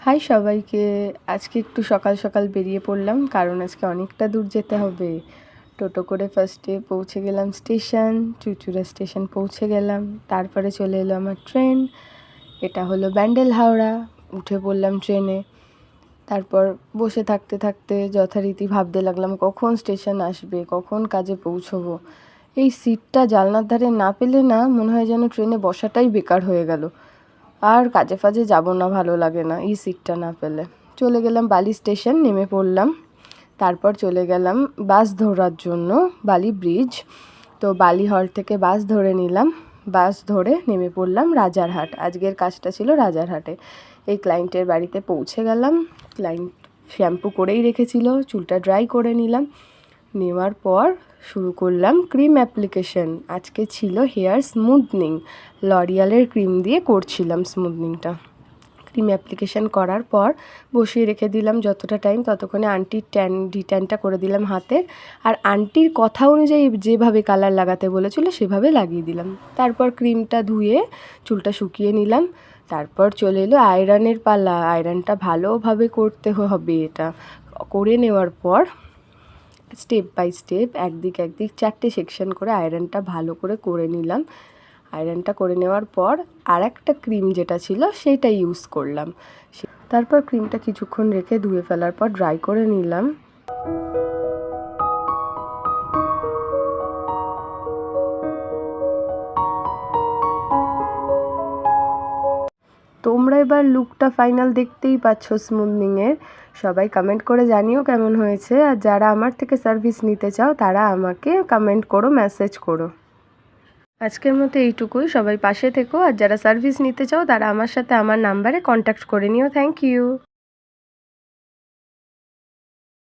High সবাইকে। আজকে একটু সকাল সকাল বেরিয়ে পড়লাম, কারণ আজকে অনেকটা দূর যেতে হবে। টোটো করে ফার্স্টে পৌঁছে গেলাম স্টেশন, চুঁচুড়া স্টেশন পৌঁছে গেলাম। তারপরে চলে এলো আমার ট্রেন, এটা হলো ব্যান্ডেল হাওড়া। উঠে পড়লাম ট্রেনে। তারপর বসে থাকতে থাকতে যথারীতি ভাবতে লাগলাম কখন স্টেশন আসবে, কখন কাজে পৌঁছবো। এই সিটটা জানলার ধারে না পেলে না মনে হয় যেন ট্রেনে বসাটাই বেকার হয়ে গেল। আর কাজে ফাজে যাবো না, ভালো লাগে না এই সিটটা না পেলে। চলে গেলাম বালি স্টেশন, নেমে পড়লাম। তারপর চলে গেলাম বাস ধরার জন্য বালি ব্রিজ। তো বালি হল থেকে বাস ধরে নিলাম। বাস ধরে নেমে পড়লাম রাজারহাট। আজকের কাজটা ছিল রাজারহাটে। এই ক্লায়েন্টের বাড়িতে পৌঁছে গেলাম। ক্লায়েন্ট শ্যাম্পু করেই রেখেছিল, চুলটা ড্রাই করে নিলাম। নেওয়ার পর শুরু করলাম ক্রিম অ্যাপ্লিকেশন। আজকে ছিল হেয়ার স্মুথনিং, লরিয়ালের ক্রিম দিয়ে করছিলাম স্মুথনিংটা। ক্রিম অ্যাপ্লিকেশন করার পর বসিয়ে রেখে দিলাম যতটা টাইম, ততক্ষণে আন্টির ডিট্যানটা করে দিলাম হাতের। আর আন্টির কথা অনুযায়ী যেভাবে কালার লাগাতে বলেছিল সেভাবে লাগিয়ে দিলাম। তারপর ক্রিমটা ধুয়ে চুলটা শুকিয়ে নিলাম। তারপর চলে এলো আয়রনের পালা। আয়রনটা ভালোভাবে করতে হবে। এটা করে নেওয়ার পর স্টেপ বাই স্টেপ একদিক 4টে সেকশন করে আয়রনটা ভালো করে নিলাম। আয়রনটা করে নেওয়ার পর আর একটা ক্রিম যেটা ছিল সেইটা ইউজ করলাম। তারপর ক্রিমটা কিছুক্ষণ রেখে ধুয়ে ফেলার পর ড্রাই করে নিলাম। তোমরা এবার লুকটা ফাইনাল দেখতেই পাচ্ছ স্মুথনিংয়ের। সবাই কমেন্ট করে জানিও কেমন হয়েছে। আর যারা আমার থেকে সার্ভিস নিতে চাও তারা আমাকে কমেন্ট করো, মেসেজ করো। আজকের মতো এইটুকুই। সবাই পাশে থেকো। আর যারা সার্ভিস নিতে চাও তারা আমার সাথে আমার নাম্বারে কন্ট্যাক্ট করে নিও। Thank you.